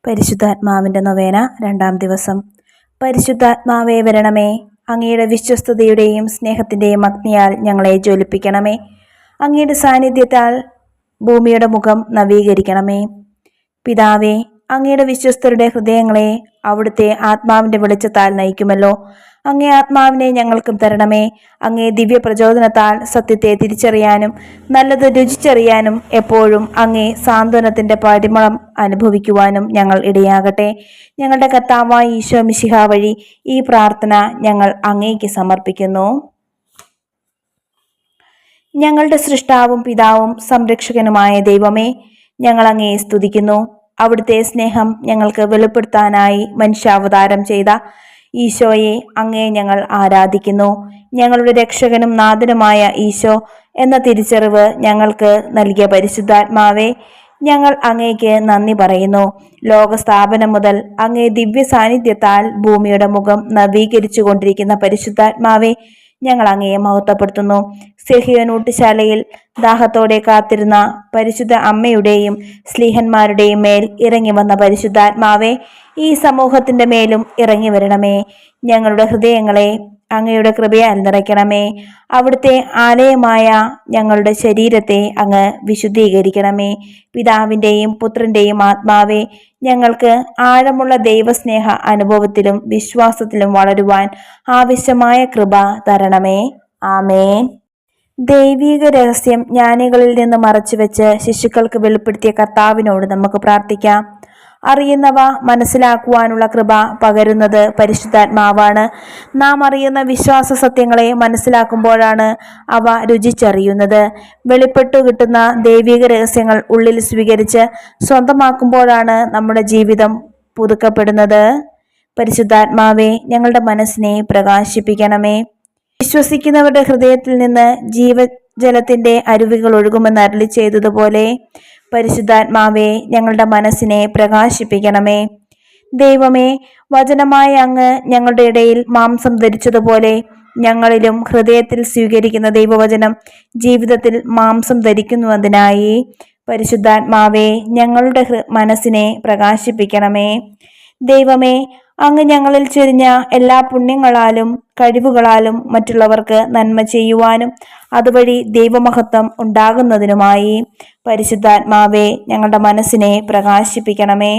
പരിശുദ്ധാത്മാവിൻ്റെ നൊവേന രണ്ടാം ദിവസം. പരിശുദ്ധാത്മാവേ വരണമേ, അങ്ങയുടെ വിശ്വസ്തതയുടെയും സ്നേഹത്തിൻ്റെയും അഗ്നിയാൽ ഞങ്ങളെ ജ്വലിപ്പിക്കണമേ. അങ്ങയുടെ സാന്നിധ്യത്താൽ ഭൂമിയുടെ മുഖം നവീകരിക്കണമേ. പിതാവേ, അങ്ങയുടെ വിശ്വസ്തരുടെ ഹൃദയങ്ങളെ അവിടുത്തെ ആത്മാവിൻ്റെ വെളിച്ചത്താൽ നയിക്കുമല്ലോ. അങ്ങേ ആത്മാവിനെ ഞങ്ങൾക്കും തരണമേ. അങ്ങേ ദിവ്യ പ്രചോദനത്താൽ സത്യത്തെ തിരിച്ചറിയാനും നല്ലത് രുചിച്ചറിയാനും എപ്പോഴും അങ്ങേ സാന്ത്വനത്തിൻ്റെ പരിമളം അനുഭവിക്കുവാനും ഞങ്ങൾ ഇടയാകട്ടെ. ഞങ്ങളുടെ കർത്താവായ ഈശോ മിശിഹ വഴി ഈ പ്രാർത്ഥന ഞങ്ങൾ അങ്ങേക്ക് സമർപ്പിക്കുന്നു. ഞങ്ങളുടെ സൃഷ്ടാവും പിതാവും സംരക്ഷകനുമായ ദൈവമേ, ഞങ്ങൾ അങ്ങയെ സ്തുതിക്കുന്നു. അവിടുത്തെ സ്നേഹം ഞങ്ങൾക്ക് വെളിപ്പെടുത്താനായി മനുഷ്യാവതാരം ചെയ്ത ഈശോയെ അങ്ങയെ ഞങ്ങൾ ആരാധിക്കുന്നു. ഞങ്ങളുടെ രക്ഷകനും നാഥനുമായ ഈശോ എന്ന തിരിച്ചറിവ് ഞങ്ങൾക്ക് നൽകിയ പരിശുദ്ധാത്മാവേ, ഞങ്ങൾ അങ്ങേക്ക് നന്ദി പറയുന്നു. ലോകസ്ഥാപനം മുതൽ അങ്ങേ ദിവ്യ സാന്നിധ്യത്താൽ ഭൂമിയുടെ മുഖം നവീകരിച്ചു കൊണ്ടിരിക്കുന്ന പരിശുദ്ധാത്മാവേ, ഞങ്ങൾ അങ്ങയെ മഹത്വപ്പെടുത്തുന്നു. സിഹിയോൻ ഊട്ടുശാലയിൽ ദാഹത്തോടെ കാത്തിരുന്ന പരിശുദ്ധ അമ്മയുടെയും സ്ലീഹന്മാരുടെയും മേൽ ഇറങ്ങി വന്ന പരിശുദ്ധാത്മാവേ, ഈ സമൂഹത്തിന്റെ മേലും ഇറങ്ങി വരണമേ. ഞങ്ങളുടെ ഹൃദയങ്ങളെ അങ്ങയുടെ കൃപയാൽ നിറയ്ക്കണമേ. അവിടുത്തെ ആലയമായ ഞങ്ങളുടെ ശരീരത്തെ അങ്ങ് വിശുദ്ധീകരിക്കണമേ. പിതാവിൻ്റെയും പുത്രൻ്റെയും ആത്മാവേ, ഞങ്ങൾക്ക് ആഴമുള്ള ദൈവസ്നേഹ അനുഭവത്തിലും വിശ്വാസത്തിലും വളരുവാൻ ആവശ്യമായ കൃപ തരണമേ. ആമേൻ. ദൈവീക രഹസ്യം ജ്ഞാനികളിൽ നിന്ന് മറച്ചുവെച്ച് ശിശുക്കൾക്ക് വെളിപ്പെടുത്തിയ കർത്താവിനോട് നമുക്ക് പ്രാർത്ഥിക്കാം. അറിയുന്നവ മനസ്സിലാക്കുവാനുള്ള കൃപ പകരുന്നത് പരിശുദ്ധാത്മാവാണ്. നാം അറിയുന്ന വിശ്വാസ സത്യങ്ങളെ മനസ്സിലാക്കുമ്പോഴാണ് അവ രുചിച്ചറിയുന്നത്. വെളിപ്പെട്ടു കിട്ടുന്ന ദൈവിക രഹസ്യങ്ങൾ ഉള്ളിൽ സ്വീകരിച്ച് സ്വന്തമാക്കുമ്പോഴാണ് നമ്മുടെ ജീവിതം പുതുക്കപ്പെടുന്നത്. പരിശുദ്ധാത്മാവേ, ഞങ്ങളുടെ മനസ്സിനെ പ്രകാശിപ്പിക്കണമേ. വിശ്വസിക്കുന്നവരുടെ ഹൃദയത്തിൽ നിന്ന് ജീവജലത്തിന്റെ അരുവികൾ ഒഴുകുമെന്ന് അരുളി ചെയ്തതുപോലെ പരിശുദ്ധാത്മാവേ, ഞങ്ങളുടെ മനസ്സിനെ പ്രകാശിപ്പിക്കണമേ. ദൈവമേ, വചനമായ അങ്ങ് ഞങ്ങളുടെ ഇടയിൽ മാംസം ധരിച്ചതുപോലെ ഞങ്ങളിലും ഹൃദയത്തിൽ സ്വീകരിക്കുന്ന ദൈവവചനം ജീവിതത്തിൽ മാംസം ധരിക്കുന്നതിനായി പരിശുദ്ധാത്മാവേ, ഞങ്ങളുടെ മനസ്സിനെ പ്രകാശിപ്പിക്കണമേ. ദൈവമേ, അങ്ങ് ഞങ്ങളിൽ ചൊരിഞ്ഞ എല്ലാ പുണ്യങ്ങളാലും കഴിവുകളാലും മറ്റുള്ളവർക്ക് നന്മ ചെയ്യുവാനും അതുവഴി ദൈവമഹത്വം ഉണ്ടാകുന്നതിനുമായി പരിശുദ്ധാത്മാവേ, ഞങ്ങളുടെ മനസ്സിനെ പ്രകാശിപ്പിക്കണമേ.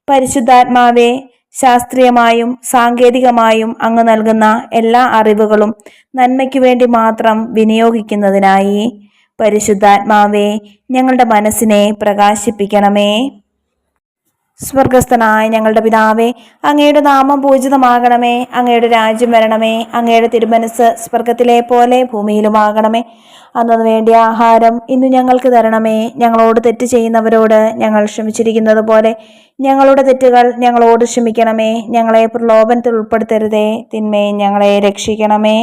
പരിശുദ്ധാത്മാവേ, ശാസ്ത്രീയമായും സാങ്കേതികമായും അങ്ങ് നൽകുന്ന എല്ലാ അറിവുകളും നന്മയ്ക്കു വേണ്ടി മാത്രം വിനിയോഗിക്കുന്നതിനായി പരിശുദ്ധാത്മാവേ, ഞങ്ങളുടെ മനസ്സിനെ പ്രകാശിപ്പിക്കണമേ. സ്വർഗസ്ഥനായ ഞങ്ങളുടെ പിതാവേ, അങ്ങയുടെ നാമം പൂജിതമാകണമേ. അങ്ങയുടെ രാജ്യം വരണമേ. അങ്ങയുടെ തിരുമനസ് സ്വർഗത്തിലെ പോലെ ഭൂമിയിലുമാകണമേ. അന്നു വേണ്ടിയ ആഹാരം ഇന്നു ഞങ്ങൾക്ക് തരണമേ. ഞങ്ങളോട് തെറ്റ് ചെയ്യുന്നവരോട് ഞങ്ങൾ ക്ഷമിച്ചിരിക്കുന്നത് പോലെ ഞങ്ങളുടെ തെറ്റുകൾ ഞങ്ങളോട് ക്ഷമിക്കണമേ. ഞങ്ങളെ പ്രലോഭനത്തിൽ ഉൾപ്പെടുത്തരുതേ, തിന്മയെ ഞങ്ങളെ രക്ഷിക്കണമേ.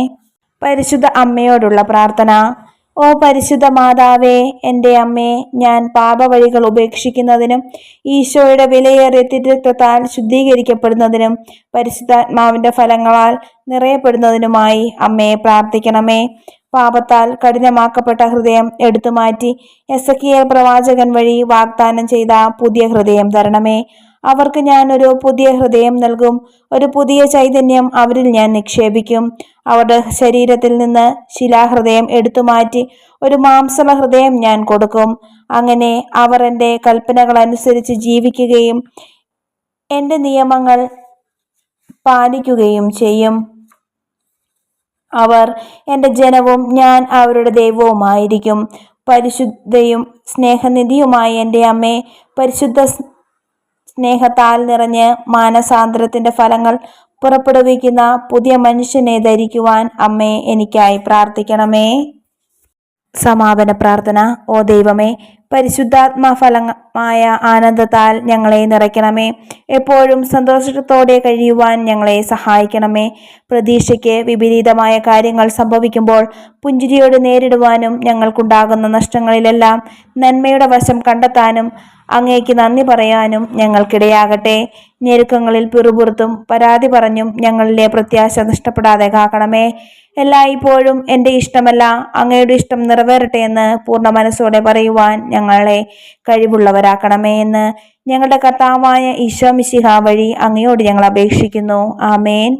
പരിശുദ്ധ അമ്മയോടുള്ള പ്രാർത്ഥന. ഓ പരിശുദ്ധ മാതാവേ, എൻ്റെ അമ്മേ, ഞാൻ പാപവഴികൾ ഉപേക്ഷിക്കുന്നതിനും ഈശോയുടെ വിലയേറിയ തിരുരക്തത്താൽ ശുദ്ധീകരിക്കപ്പെടുന്നതിനും പരിശുദ്ധാത്മാവിൻ്റെ ഫലങ്ങളാൽ നിറയപ്പെടുന്നതിനുമായി അമ്മയെ പ്രാർത്ഥിക്കണമേ. പാപത്താൽ കഠിനമാക്കപ്പെട്ട ഹൃദയം എടുത്തുമാറ്റി എസെക്കിയേൽ പ്രവാചകൻ വഴി വാഗ്ദാനം ചെയ്ത പുതിയ ഹൃദയം തരണമേ. അവർക്ക് ഞാൻ ഒരു പുതിയ ഹൃദയം നൽകും. ഒരു പുതിയ ചൈതന്യം അവരിൽ ഞാൻ നിക്ഷേപിക്കും. അവരുടെ ശരീരത്തിൽ നിന്ന് ശിലാഹൃദയം എടുത്തുമാറ്റി ഒരു മാംസള ഹൃദയം ഞാൻ കൊടുക്കും. അങ്ങനെ അവർ എൻ്റെ കൽപ്പനകൾ അനുസരിച്ച് ജീവിക്കുകയും എൻ്റെ നിയമങ്ങൾ പാലിക്കുകയും ചെയ്യും. അവർ എൻ്റെ ജനവും ഞാൻ അവരുടെ ദൈവവുമായിരിക്കും. പരിശുദ്ധയും സ്നേഹനിധിയുമായ എൻ്റെ അമ്മേ, പരിശുദ്ധ സ്നേഹത്താൽ നിറഞ്ഞ് മാനസാന്തരത്തിന്റെ ഫലങ്ങൾ പുറപ്പെടുവിക്കുന്ന പുതിയ മനുഷ്യനെ ധരിക്കുവാൻ അമ്മേ, എനിക്കായി പ്രാർത്ഥിക്കണമേ. സമാപന പ്രാർത്ഥന. ഓ ദൈവമേ, പരിശുദ്ധാത്മഫലമായ ആനന്ദത്താൽ ഞങ്ങളെ നിറയ്ക്കണമേ. എപ്പോഴും സന്തോഷത്തോടെ കഴിയുവാൻ ഞങ്ങളെ സഹായിക്കണമേ. പ്രതീക്ഷയ്ക്ക് വിപരീതമായ കാര്യങ്ങൾ സംഭവിക്കുമ്പോൾ പുഞ്ചിരിയോട് നേരിടുവാനും ഞങ്ങൾക്കുണ്ടാകുന്ന നഷ്ടങ്ങളിലെല്ലാം നന്മയുടെ വശം കണ്ടെത്താനും അങ്ങേക്ക് നന്ദി പറയാനും ഞങ്ങൾക്കിടയാകട്ടെ. ഞെരുക്കങ്ങളിൽ പിറുപുറത്തും പരാതി പറഞ്ഞും ഞങ്ങളിലെ പ്രത്യാശ നഷ്ടപ്പെടാതെ കാക്കണമേ. എല്ലായ്പ്പോഴും എൻ്റെ ഇഷ്ടമല്ല അങ്ങയുടെ ഇഷ്ടം നിറവേറട്ടെ എന്ന് പൂർണ്ണ മനസ്സോടെ പറയുവാൻ ഞങ്ങളെ കഴിവുള്ളവരാക്കണമേ എന്ന് ഞങ്ങളുടെ കർത്താവായ ഈശോ മിശിഹ വഴി അങ്ങയോട് ഞങ്ങൾ അപേക്ഷിക്കുന്നു. ആമേൻ.